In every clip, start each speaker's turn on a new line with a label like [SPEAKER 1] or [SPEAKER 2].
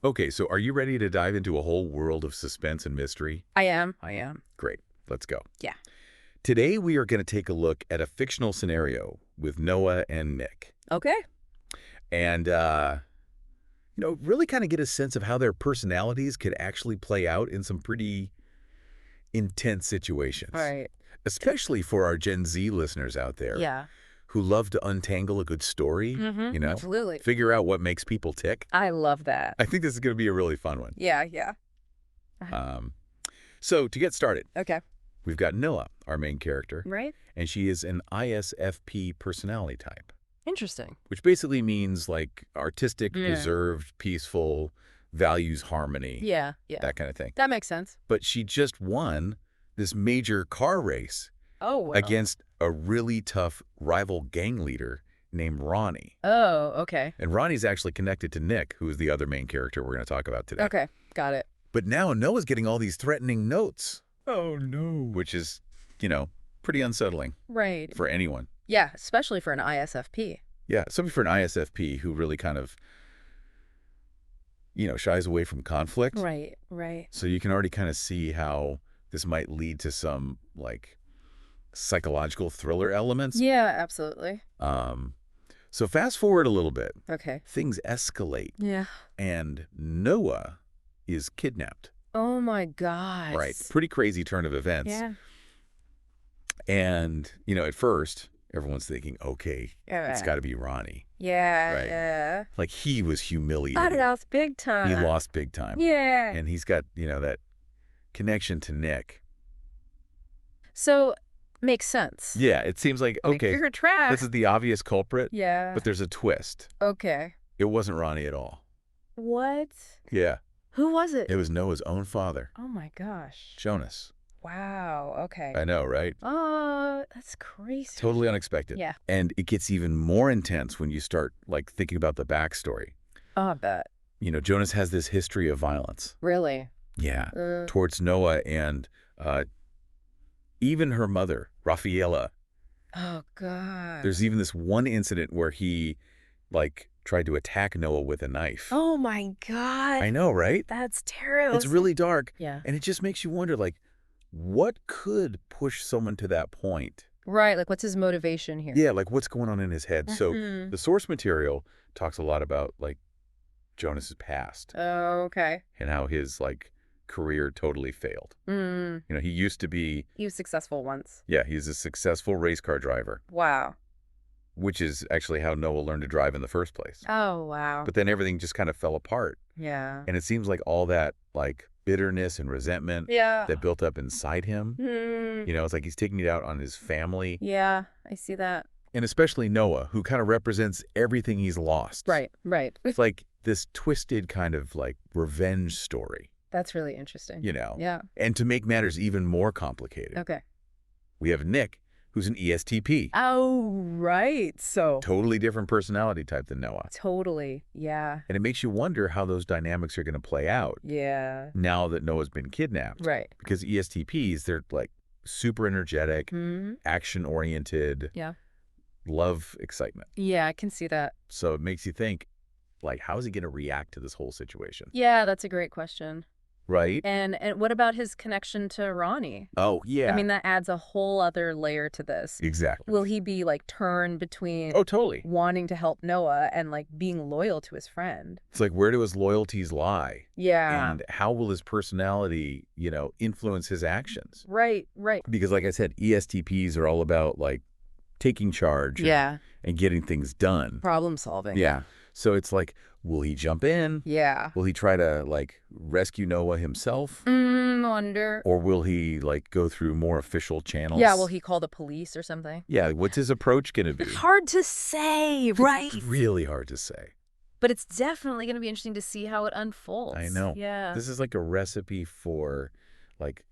[SPEAKER 1] Okay, so are you ready to dive into a whole world of suspense and mystery?
[SPEAKER 2] I am. I am.
[SPEAKER 1] Great, let's go.
[SPEAKER 2] Yeah.
[SPEAKER 1] Today we are going to take a look at a fictional scenario with Noah and Nick.
[SPEAKER 2] Okay.
[SPEAKER 1] And, really kind of get a sense of how their personalities could actually play out in some pretty intense
[SPEAKER 2] All
[SPEAKER 1] situations.
[SPEAKER 2] right.
[SPEAKER 1] Especially for our Gen Z listeners out there
[SPEAKER 2] Yeah.
[SPEAKER 1] who love to untangle a good story,
[SPEAKER 2] Absolutely.
[SPEAKER 1] figure out what makes people tick.
[SPEAKER 2] I love that.
[SPEAKER 1] I think this is going to be a really fun one.
[SPEAKER 2] Yeah. Yeah.
[SPEAKER 1] Um, so to get started,
[SPEAKER 2] Okay.
[SPEAKER 1] we've got Noah, our main character,
[SPEAKER 2] Right.
[SPEAKER 1] and she is an ISFP personality type,
[SPEAKER 2] Interesting.
[SPEAKER 1] which basically means like artistic,
[SPEAKER 2] Yeah.
[SPEAKER 1] reserved, peaceful, values harmony,
[SPEAKER 2] Yeah. Yeah.
[SPEAKER 1] that kind of thing.
[SPEAKER 2] That makes sense.
[SPEAKER 1] But she just won this major car race
[SPEAKER 2] Oh, well.
[SPEAKER 1] against a really tough rival gang leader named Ronnie.
[SPEAKER 2] Oh, okay.
[SPEAKER 1] And Ronnie's actually connected to Nick, who is the other main character we're going to talk about today.
[SPEAKER 2] Okay. Got it.
[SPEAKER 1] But now Noah's getting all these threatening notes. Oh, no. Which is, pretty unsettling
[SPEAKER 2] Right.
[SPEAKER 1] for anyone.
[SPEAKER 2] Yeah. Especially for an ISFP.
[SPEAKER 1] Yeah, somebody for an ISFP who really kind of, shies away from conflict.
[SPEAKER 2] Right. Right.
[SPEAKER 1] So you can already kind of see how this might lead to some, psychological thriller elements.
[SPEAKER 2] Yeah. Absolutely.
[SPEAKER 1] So fast forward a little bit.
[SPEAKER 2] Okay.
[SPEAKER 1] Things escalate,
[SPEAKER 2] Yeah.
[SPEAKER 1] and Noah is kidnapped.
[SPEAKER 2] Oh my God.
[SPEAKER 1] Right. Pretty crazy turn of events.
[SPEAKER 2] Yeah.
[SPEAKER 1] And, at first, everyone's thinking, okay, it's got to be Ronnie.
[SPEAKER 2] Yeah.
[SPEAKER 1] Right.
[SPEAKER 2] Yeah.
[SPEAKER 1] Like, he was
[SPEAKER 2] I
[SPEAKER 1] humiliated.
[SPEAKER 2] lost big time.
[SPEAKER 1] He lost big time.
[SPEAKER 2] Yeah.
[SPEAKER 1] And he's got, that connection to Nick.
[SPEAKER 2] So makes sense.
[SPEAKER 1] Yeah, it seems like, okay,
[SPEAKER 2] You're trash.
[SPEAKER 1] this is the obvious culprit,
[SPEAKER 2] Yeah.
[SPEAKER 1] but there's a twist.
[SPEAKER 2] Okay.
[SPEAKER 1] It wasn't Ronnie at all.
[SPEAKER 2] What?
[SPEAKER 1] Yeah,
[SPEAKER 2] Who was it?
[SPEAKER 1] it was Noah's own father,
[SPEAKER 2] Oh my gosh.
[SPEAKER 1] Jonas.
[SPEAKER 2] Wow. Okay.
[SPEAKER 1] I know, right?
[SPEAKER 2] Oh, that's crazy.
[SPEAKER 1] Totally unexpected.
[SPEAKER 2] Yeah.
[SPEAKER 1] And it gets even more intense when you start, thinking about the backstory.
[SPEAKER 2] Oh, I bet.
[SPEAKER 1] Jonas has this history of violence.
[SPEAKER 2] Really?
[SPEAKER 1] Yeah.
[SPEAKER 2] Uh,
[SPEAKER 1] Towards Noah and even her mother, Rafaela.
[SPEAKER 2] oh, God.
[SPEAKER 1] There's even this one incident where he, tried to attack Noah with a knife.
[SPEAKER 2] Oh my God.
[SPEAKER 1] I know, right?
[SPEAKER 2] That's terrible.
[SPEAKER 1] It's really dark.
[SPEAKER 2] Yeah.
[SPEAKER 1] And it just makes you wonder, what could push someone to that point?
[SPEAKER 2] Right. Like, what's his motivation here?
[SPEAKER 1] Yeah, what's going on in his head? So
[SPEAKER 2] Mhm.
[SPEAKER 1] the source material talks a lot about, Jonas's past
[SPEAKER 2] Oh, okay.
[SPEAKER 1] and how his, career totally failed.
[SPEAKER 2] Mm.
[SPEAKER 1] He used to be,
[SPEAKER 2] He was successful once.
[SPEAKER 1] yeah, he's a successful race car driver,
[SPEAKER 2] Wow.
[SPEAKER 1] which is actually how Noah learned to drive in the first place.
[SPEAKER 2] Oh, wow.
[SPEAKER 1] But then everything just kind of fell apart.
[SPEAKER 2] Yeah.
[SPEAKER 1] And it seems like all that, bitterness and resentment
[SPEAKER 2] Yeah.
[SPEAKER 1] that built up inside him,
[SPEAKER 2] Hmm.
[SPEAKER 1] it's like he's taking it out on his family.
[SPEAKER 2] Yeah. I see that.
[SPEAKER 1] And especially Noah, who kind of represents everything he's lost.
[SPEAKER 2] Right. Right.
[SPEAKER 1] It's like this twisted kind of revenge story,
[SPEAKER 2] That's really interesting. Yeah.
[SPEAKER 1] And to make matters even more complicated,
[SPEAKER 2] Okay.
[SPEAKER 1] we have Nick, who's an ESTP.
[SPEAKER 2] Oh, right. So
[SPEAKER 1] Totally different personality type than Noah.
[SPEAKER 2] totally. Yeah.
[SPEAKER 1] And it makes you wonder how those dynamics are going to play out
[SPEAKER 2] Yeah.
[SPEAKER 1] now that Noah's been kidnapped.
[SPEAKER 2] Right.
[SPEAKER 1] Because ESTPs, they're super energetic,
[SPEAKER 2] Hmm.
[SPEAKER 1] action-oriented,
[SPEAKER 2] Yeah.
[SPEAKER 1] love excitement.
[SPEAKER 2] Yeah, I can see that.
[SPEAKER 1] So it makes you think, how is he going to react to this whole situation?
[SPEAKER 2] Yeah, that's a great question.
[SPEAKER 1] Right?
[SPEAKER 2] And what about his connection to Ronnie?
[SPEAKER 1] Oh, yeah.
[SPEAKER 2] I mean, that adds a whole other layer to this.
[SPEAKER 1] Exactly.
[SPEAKER 2] Will he be torn between
[SPEAKER 1] Oh, totally.
[SPEAKER 2] wanting to help Noah and being loyal to his friend?
[SPEAKER 1] It's where do his loyalties lie?
[SPEAKER 2] Yeah.
[SPEAKER 1] And how will his personality, influence his actions?
[SPEAKER 2] Right, right.
[SPEAKER 1] Because like I said, ESTPs are all about taking charge and getting things done.
[SPEAKER 2] Problem solving.
[SPEAKER 1] Yeah. So it's will he jump in?
[SPEAKER 2] Yeah.
[SPEAKER 1] Will he try to rescue Noah himself?
[SPEAKER 2] Wonder.
[SPEAKER 1] Or will he go through more official channels?
[SPEAKER 2] Yeah, will he call the police or something?
[SPEAKER 1] Yeah, what's his approach going to be?
[SPEAKER 2] Hard to say, right?
[SPEAKER 1] It's really hard to say.
[SPEAKER 2] But it's definitely going to be interesting to see how it unfolds.
[SPEAKER 1] I know.
[SPEAKER 2] Yeah.
[SPEAKER 1] This is a recipe for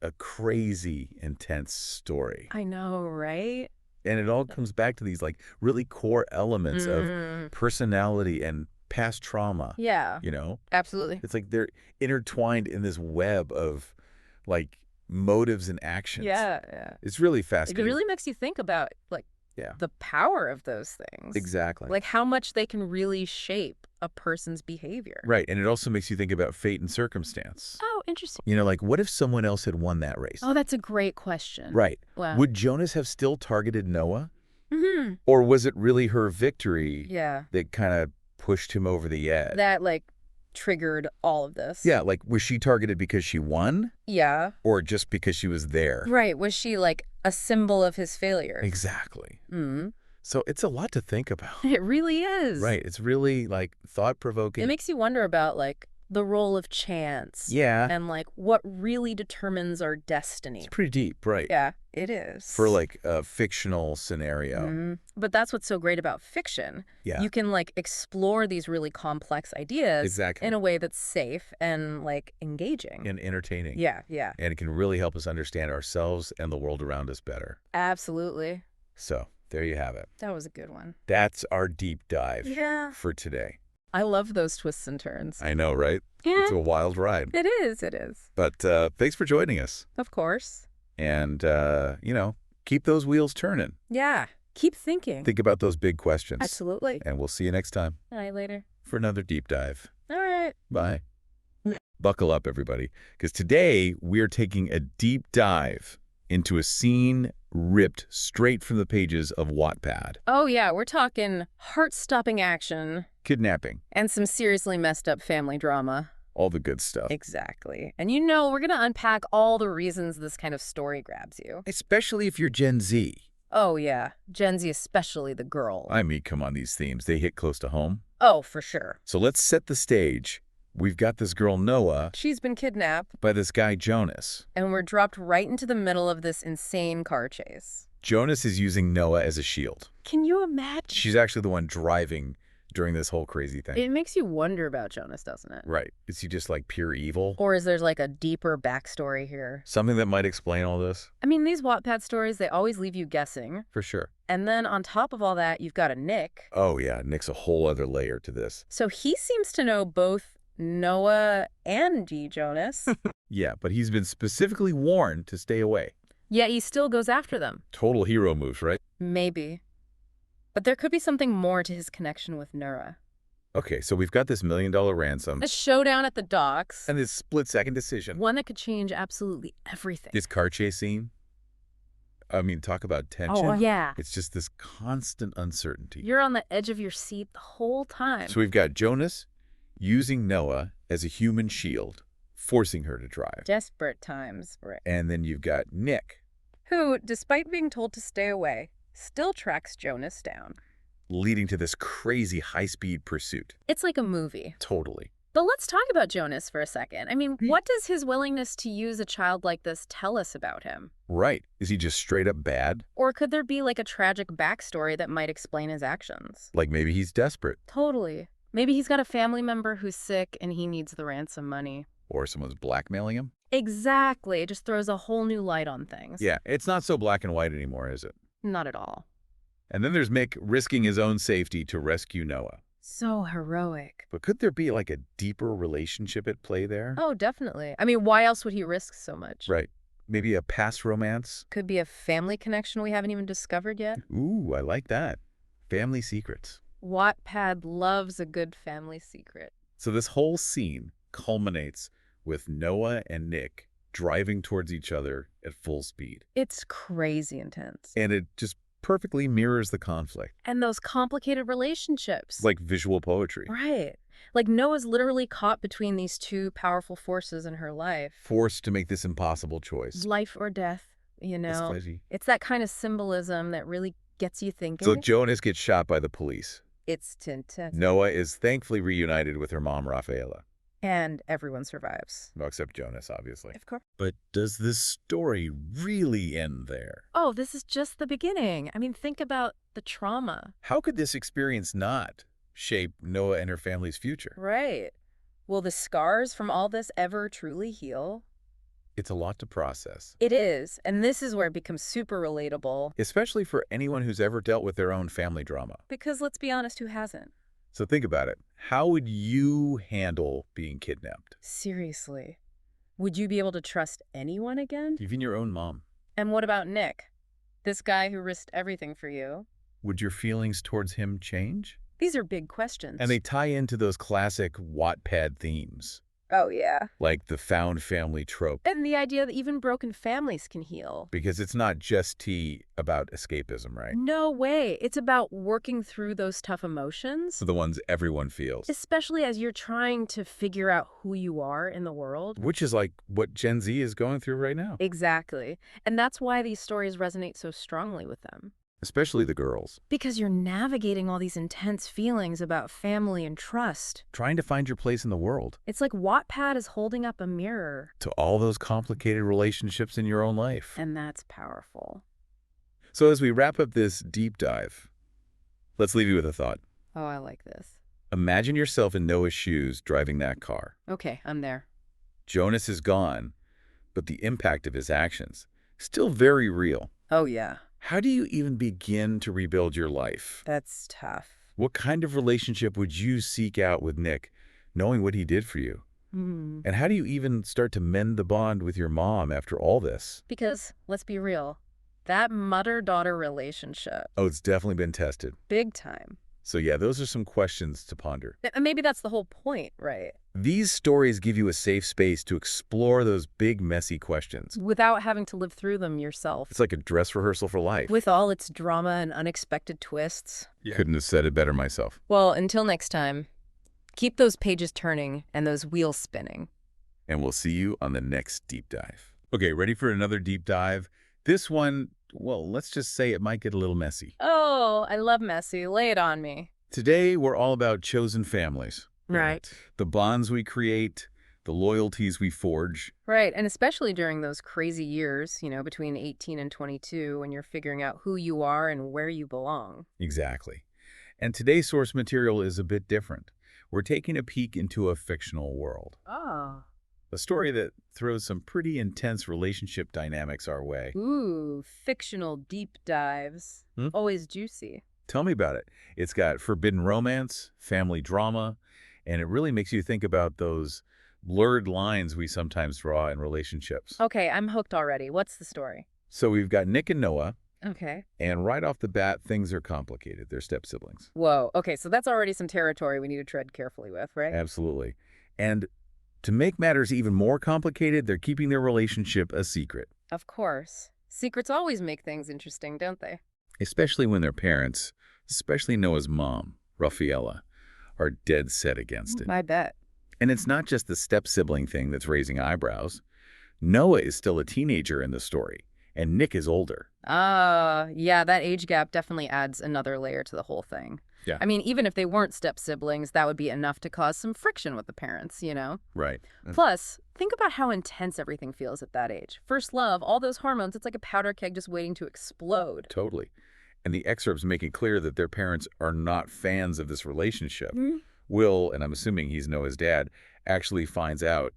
[SPEAKER 1] a crazy intense story.
[SPEAKER 2] I know, right?
[SPEAKER 1] And it all comes back to these really core elements of
[SPEAKER 2] Mhm.
[SPEAKER 1] personality and past trauma.
[SPEAKER 2] Yeah. Absolutely.
[SPEAKER 1] It's they're intertwined in this web of motives and actions.
[SPEAKER 2] Yeah, yeah.
[SPEAKER 1] It's really
[SPEAKER 2] It
[SPEAKER 1] fascinating.
[SPEAKER 2] really makes you think about
[SPEAKER 1] Yeah.
[SPEAKER 2] the power of those things.
[SPEAKER 1] Exactly.
[SPEAKER 2] Like how much they can really shape a person's behavior.
[SPEAKER 1] Right, and it also makes you think about fate and circumstance.
[SPEAKER 2] Oh, interesting.
[SPEAKER 1] Like what if someone else had won that race?
[SPEAKER 2] Oh, that's a great question.
[SPEAKER 1] Right.
[SPEAKER 2] Wow.
[SPEAKER 1] Would Jonas have still targeted Noah?
[SPEAKER 2] Hmm.
[SPEAKER 1] Or was it really her victory
[SPEAKER 2] Yeah.
[SPEAKER 1] that kind of pushed him over the edge?
[SPEAKER 2] That like triggered all of this.
[SPEAKER 1] Yeah, like was she targeted because she won
[SPEAKER 2] Yeah.
[SPEAKER 1] or just because she was there?
[SPEAKER 2] Right. Was she like a symbol of his failure?
[SPEAKER 1] Exactly.
[SPEAKER 2] Mm.
[SPEAKER 1] So it's a lot to think about.
[SPEAKER 2] It really is.
[SPEAKER 1] Right. It's really like
[SPEAKER 2] It
[SPEAKER 1] thought-provoking.
[SPEAKER 2] makes you wonder about like the role of chance.
[SPEAKER 1] Yeah.
[SPEAKER 2] And like what really determines our destiny.
[SPEAKER 1] It's pretty deep, right?
[SPEAKER 2] Yeah, it is.
[SPEAKER 1] For like a fictional scenario.
[SPEAKER 2] Mhm. But that's what's so great about fiction.
[SPEAKER 1] Yeah.
[SPEAKER 2] You can like explore these really complex ideas
[SPEAKER 1] Exactly.
[SPEAKER 2] in a way that's safe and like engaging.
[SPEAKER 1] And entertaining.
[SPEAKER 2] Yeah, yeah.
[SPEAKER 1] And it can really help us understand ourselves and the world around us better.
[SPEAKER 2] Absolutely.
[SPEAKER 1] So there you have it.
[SPEAKER 2] That was a good one.
[SPEAKER 1] That's our deep dive
[SPEAKER 2] Yeah.
[SPEAKER 1] for today.
[SPEAKER 2] I love those twists and turns.
[SPEAKER 1] I know, right?
[SPEAKER 2] Yeah.
[SPEAKER 1] It's a wild ride.
[SPEAKER 2] It is, it is.
[SPEAKER 1] But thanks for joining us.
[SPEAKER 2] Of course.
[SPEAKER 1] And, keep those wheels turning.
[SPEAKER 2] Yeah. Keep thinking.
[SPEAKER 1] Think about those big questions.
[SPEAKER 2] Absolutely.
[SPEAKER 1] And we'll see you next time
[SPEAKER 2] All right, later.
[SPEAKER 1] for another deep dive.
[SPEAKER 2] All right.
[SPEAKER 1] Bye. Buckle up, everybody, because today we're taking a deep dive into a scene ripped straight from the pages of Wattpad.
[SPEAKER 2] Oh, yeah, we're talking heart-stopping action
[SPEAKER 1] Kidnapping.
[SPEAKER 2] and some seriously messed up family drama.
[SPEAKER 1] All the good stuff.
[SPEAKER 2] Exactly. And we're going to unpack all the reasons this kind of story grabs you.
[SPEAKER 1] Especially if you're Gen Z.
[SPEAKER 2] Oh, yeah. Gen Z, especially the girl.
[SPEAKER 1] I mean, come on, these themes, they hit close to home.
[SPEAKER 2] Oh, for sure.
[SPEAKER 1] So let's set the stage. We've got this girl, Noah,
[SPEAKER 2] She's been kidnapped,
[SPEAKER 1] by this guy, Jonas.
[SPEAKER 2] and we're dropped right into the middle of this insane car chase.
[SPEAKER 1] Jonas is using Noah as a shield.
[SPEAKER 2] Can you imagine?
[SPEAKER 1] She's actually the one driving during this whole crazy thing.
[SPEAKER 2] It makes you wonder about Jonas, doesn't it?
[SPEAKER 1] Right. Is he just like pure evil?
[SPEAKER 2] Or is there like a deeper backstory here?
[SPEAKER 1] Something that might explain all this?
[SPEAKER 2] I mean, these Wattpad stories, they always leave you guessing.
[SPEAKER 1] For sure.
[SPEAKER 2] And then on top of all that, you've got a Nick.
[SPEAKER 1] Oh, yeah. Nick's a whole other layer to this.
[SPEAKER 2] So he seems to know both Noah and D. Jonas.
[SPEAKER 1] Yeah, but he's been specifically warned to stay away.
[SPEAKER 2] Yet he still goes after them.
[SPEAKER 1] Total hero moves, right?
[SPEAKER 2] Maybe. But there could be something more to his connection with Nura.
[SPEAKER 1] Okay, so we've got this $1 million ransom.
[SPEAKER 2] A showdown at the docks.
[SPEAKER 1] And this split-second decision.
[SPEAKER 2] One that could change absolutely everything.
[SPEAKER 1] This car chase scene. I mean, talk about tension.
[SPEAKER 2] Oh, yeah.
[SPEAKER 1] It's just this constant uncertainty.
[SPEAKER 2] You're on the edge of your seat the whole time.
[SPEAKER 1] So we've got Jonas using Noah as a human shield, forcing her to drive.
[SPEAKER 2] Desperate times, right.
[SPEAKER 1] And then you've got Nick,
[SPEAKER 2] Who, despite being told to stay away, still tracks Jonas down.
[SPEAKER 1] leading to this crazy high-speed pursuit.
[SPEAKER 2] It's like a movie.
[SPEAKER 1] Totally.
[SPEAKER 2] But let's talk about Jonas for a second. I mean, what does his willingness to use a child like this tell us about him?
[SPEAKER 1] Right. Is he just straight up bad?
[SPEAKER 2] Or could there be like a tragic backstory that might explain his actions?
[SPEAKER 1] Like maybe he's desperate.
[SPEAKER 2] Totally. Maybe he's got a family member who's sick and he needs the ransom money.
[SPEAKER 1] Or someone's blackmailing him?
[SPEAKER 2] Exactly. It just throws a whole new light on things.
[SPEAKER 1] Yeah, it's not so black and white anymore, is it?
[SPEAKER 2] Not at all.
[SPEAKER 1] And then there's Mick risking his own safety to rescue Noah.
[SPEAKER 2] So heroic.
[SPEAKER 1] But could there be like a deeper relationship at play there?
[SPEAKER 2] Oh, definitely. I mean, why else would he risk so much?
[SPEAKER 1] Right. Maybe a past romance?
[SPEAKER 2] Could be a family connection we haven't even discovered yet.
[SPEAKER 1] Ooh, I like that. Family secrets.
[SPEAKER 2] Wattpad loves a good family secret.
[SPEAKER 1] So this whole scene culminates with Noah and Nick driving towards each other at full speed.
[SPEAKER 2] It's crazy intense.
[SPEAKER 1] And it just perfectly mirrors the conflict,
[SPEAKER 2] And those complicated relationships.
[SPEAKER 1] like visual poetry.
[SPEAKER 2] Right. Like Noah's literally caught between these two powerful forces in her life.
[SPEAKER 1] Forced to make this impossible choice.
[SPEAKER 2] Life or death, you
[SPEAKER 1] It's
[SPEAKER 2] know.
[SPEAKER 1] fuzzy.
[SPEAKER 2] It's that kind of symbolism that really gets you thinking.
[SPEAKER 1] So Jonas gets shot by the police.
[SPEAKER 2] It's intense.
[SPEAKER 1] Noah is thankfully reunited with her mom, Rafaela.
[SPEAKER 2] And everyone survives.
[SPEAKER 1] Well, except Jonas, obviously.
[SPEAKER 2] Of course.
[SPEAKER 1] But does this story really end there?
[SPEAKER 2] Oh, this is just the beginning. I mean, think about the trauma.
[SPEAKER 1] How could this experience not shape Noah and her family's future?
[SPEAKER 2] Right. Will the scars from all this ever truly heal?
[SPEAKER 1] It's a lot to process,
[SPEAKER 2] It is. And this is where it becomes super relatable.
[SPEAKER 1] especially for anyone who's ever dealt with their own family drama.
[SPEAKER 2] Because let's be honest, who hasn't?
[SPEAKER 1] So think about it. How would you handle being kidnapped?
[SPEAKER 2] Seriously. Would you be able to trust anyone again?
[SPEAKER 1] Even your own mom.
[SPEAKER 2] And what about Nick? This guy who risked everything for you.
[SPEAKER 1] Would your feelings towards him change?
[SPEAKER 2] These are big
[SPEAKER 1] And
[SPEAKER 2] questions.
[SPEAKER 1] they tie into those classic Wattpad themes,
[SPEAKER 2] Oh, yeah.
[SPEAKER 1] like the found family trope,
[SPEAKER 2] And the idea that even broken families can heal.
[SPEAKER 1] because it's not just about escapism, right?
[SPEAKER 2] No way. It's about working through those tough emotions,
[SPEAKER 1] For the ones everyone feels.
[SPEAKER 2] especially as you're trying to figure out who you are in the world.
[SPEAKER 1] Which is like what Gen Z is going through right now.
[SPEAKER 2] Exactly. And that's why these stories resonate so strongly with them.
[SPEAKER 1] Especially the girls.
[SPEAKER 2] Because you're navigating all these intense feelings about family and trust.
[SPEAKER 1] Trying to find your place in the world.
[SPEAKER 2] It's like Wattpad is holding up a mirror.
[SPEAKER 1] To all those complicated relationships in your own life.
[SPEAKER 2] And that's powerful.
[SPEAKER 1] So as we wrap up this deep dive, let's leave you with a thought.
[SPEAKER 2] Oh, I like this.
[SPEAKER 1] Imagine yourself in Noah's shoes driving that car.
[SPEAKER 2] Okay, I'm there.
[SPEAKER 1] Jonas is gone, but the impact of his actions, still very real.
[SPEAKER 2] Oh, yeah.
[SPEAKER 1] How do you even begin to rebuild your life?
[SPEAKER 2] That's tough.
[SPEAKER 1] What kind of relationship would you seek out with Nick, knowing what he did for you? And how do you even start to mend the bond with your mom after all this?
[SPEAKER 2] Because, let's be real, that mother-daughter relationship,
[SPEAKER 1] Oh, it's definitely been tested.
[SPEAKER 2] big time.
[SPEAKER 1] So yeah, those are some questions to ponder.
[SPEAKER 2] And maybe that's the whole point, right?
[SPEAKER 1] These stories give you a safe space to explore those big, messy questions.
[SPEAKER 2] Without having to live through them yourself.
[SPEAKER 1] It's like a dress rehearsal for life.
[SPEAKER 2] With all its drama and unexpected twists.
[SPEAKER 1] Couldn't have said it better myself.
[SPEAKER 2] Well, until next time, keep those pages turning and those wheels spinning.
[SPEAKER 1] And we'll see you on the next deep dive. Okay, ready for another deep dive? This one, well, let's just say it might get a little messy.
[SPEAKER 2] Oh, I love messy. Lay it on me.
[SPEAKER 1] Today, we're all about chosen families.
[SPEAKER 2] Right.
[SPEAKER 1] The bonds we create, the loyalties we forge.
[SPEAKER 2] Right, and especially during those crazy years, between 18 and 22, when you're figuring out who you are and where you belong.
[SPEAKER 1] Exactly. And today's source material is a bit different. We're taking a peek into a fictional world.
[SPEAKER 2] Oh.
[SPEAKER 1] A story that throws some pretty intense relationship dynamics our way.
[SPEAKER 2] Ooh, fictional deep dives. Always juicy.
[SPEAKER 1] Tell me about it. It's got forbidden romance, family drama, and it really makes you think about those blurred lines we sometimes draw in relationships.
[SPEAKER 2] Okay, I'm hooked already. What's the story?
[SPEAKER 1] So we've got Nick and Noah,
[SPEAKER 2] Okay.
[SPEAKER 1] and right off the bat, things are complicated. They're step-siblings.
[SPEAKER 2] Whoa. Okay, so that's already some territory we need to tread carefully with, right?
[SPEAKER 1] Absolutely. And to make matters even more complicated, they're keeping their relationship a secret.
[SPEAKER 2] Of course. Secrets always make things interesting, don't they?
[SPEAKER 1] Especially when their parents, especially Noah's mom, Rafaela, are dead set against it.
[SPEAKER 2] I bet.
[SPEAKER 1] And it's not just the step-sibling thing that's raising eyebrows. Noah is still a teenager in the story, and Nick is older.
[SPEAKER 2] Yeah, that age gap definitely adds another layer to the whole thing.
[SPEAKER 1] Yeah.
[SPEAKER 2] I mean, even if they weren't step-siblings, that would be enough to cause some friction with the parents,
[SPEAKER 1] Right.
[SPEAKER 2] Plus, think about how intense everything feels at that age. First love, all those hormones, it's like a powder keg just waiting to explode.
[SPEAKER 1] Totally. And the excerpts make it clear that their parents are not fans of this relationship. Will, and I'm assuming he's Noah's dad, actually finds out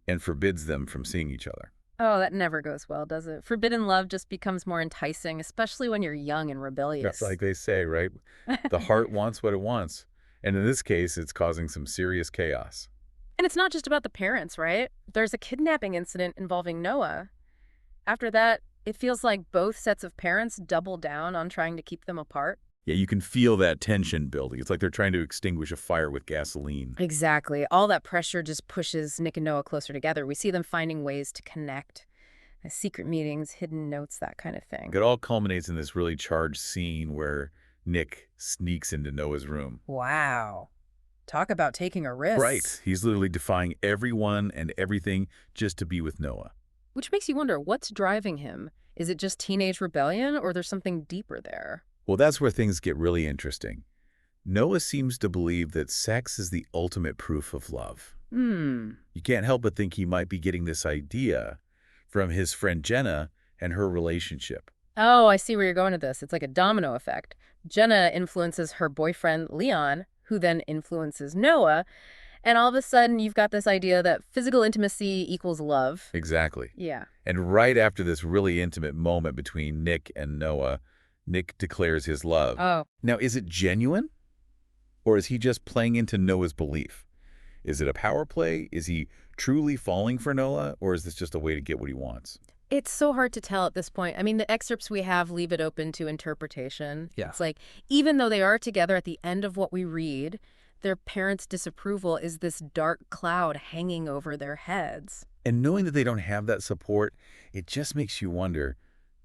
[SPEAKER 1] and forbids them from seeing each other.
[SPEAKER 2] Oh, that never goes well, does it? Forbidden love just becomes more enticing, especially when you're young and rebellious.
[SPEAKER 1] That's like they say, right? The heart wants what it wants. And in this case, it's causing some serious chaos.
[SPEAKER 2] And it's not just about the parents, right? There's a kidnapping incident involving Noah. After that, it feels like both sets of parents double down on trying to keep them apart.
[SPEAKER 1] Yeah, you can feel that tension building. It's like they're trying to extinguish a fire with gasoline.
[SPEAKER 2] Exactly. All that pressure just pushes Nick and Noah closer together. We see them finding ways to connect. Secret meetings, hidden notes, that kind of thing.
[SPEAKER 1] It all culminates in this really charged scene where Nick sneaks into Noah's room.
[SPEAKER 2] Wow. Talk about taking a risk.
[SPEAKER 1] Right. He's literally defying everyone and everything just to be with Noah.
[SPEAKER 2] Which makes you wonder, what's driving him? Is it just teenage rebellion, or there's something deeper there?
[SPEAKER 1] Well, that's where things get really interesting. Noah seems to believe that sex is the ultimate proof of love. You can't help but think he might be getting this idea from his friend Jenna and her relationship.
[SPEAKER 2] Oh, I see where you're going with this. It's like a domino effect. Jenna influences her boyfriend, Leon, who then influences Noah. And all of a sudden, you've got this idea that physical intimacy equals love.
[SPEAKER 1] Exactly.
[SPEAKER 2] Yeah.
[SPEAKER 1] And right after this really intimate moment between Nick and Noah, Nick declares his love.
[SPEAKER 2] Oh.
[SPEAKER 1] Now, is it genuine? Or is he just playing into Noah's belief? Is it a power play? Is he truly falling for Noah? Or is this just a way to get what he wants?
[SPEAKER 2] It's so hard to tell at this point. I mean, the excerpts we have leave it open to interpretation.
[SPEAKER 1] Yeah.
[SPEAKER 2] It's like, even though they are together at the end of what we read, their parents' disapproval is this dark cloud hanging over their heads.
[SPEAKER 1] And knowing that they don't have that support, it just makes you wonder,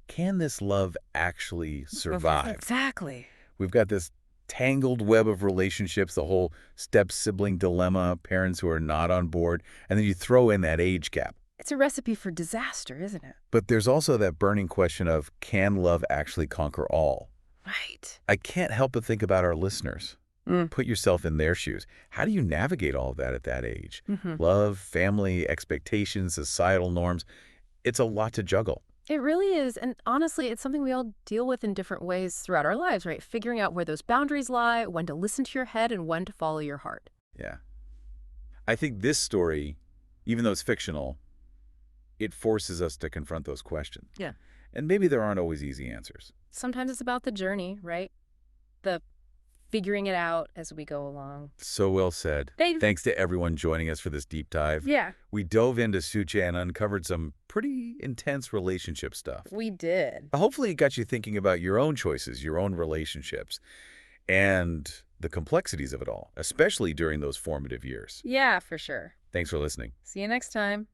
[SPEAKER 1] can this love actually survive?
[SPEAKER 2] Exactly.
[SPEAKER 1] We've got this tangled web of relationships, the whole step-sibling dilemma, parents who are not on board, and then you throw in that age gap.
[SPEAKER 2] It's a recipe for disaster, isn't it?
[SPEAKER 1] But there's also that burning question of, can love actually conquer all?
[SPEAKER 2] Right.
[SPEAKER 1] I can't help but think about our listeners. Put yourself in their shoes. How do you navigate all of that at that age? Love, family, expectations, societal norms. It's a lot to juggle.
[SPEAKER 2] It really is. And honestly, it's something we all deal with in different ways throughout our lives, right? Figuring out where those boundaries lie, when to listen to your head, and when to follow your heart.
[SPEAKER 1] Yeah. I think this story, even though it's fictional, it forces us to confront those questions.
[SPEAKER 2] Yeah.
[SPEAKER 1] And maybe there aren't always easy answers.
[SPEAKER 2] Sometimes it's about the journey, right? The figuring it out as we go along.
[SPEAKER 1] So well said. Thanks to everyone joining us for this deep dive.
[SPEAKER 2] Yeah.
[SPEAKER 1] We dove into Sucha and uncovered some pretty intense relationship stuff.
[SPEAKER 2] We did.
[SPEAKER 1] Hopefully it got you thinking about your own choices, your own relationships, and the complexities of it all, especially during those formative years.
[SPEAKER 2] Yeah, for sure.
[SPEAKER 1] Thanks for listening.
[SPEAKER 2] See you next time.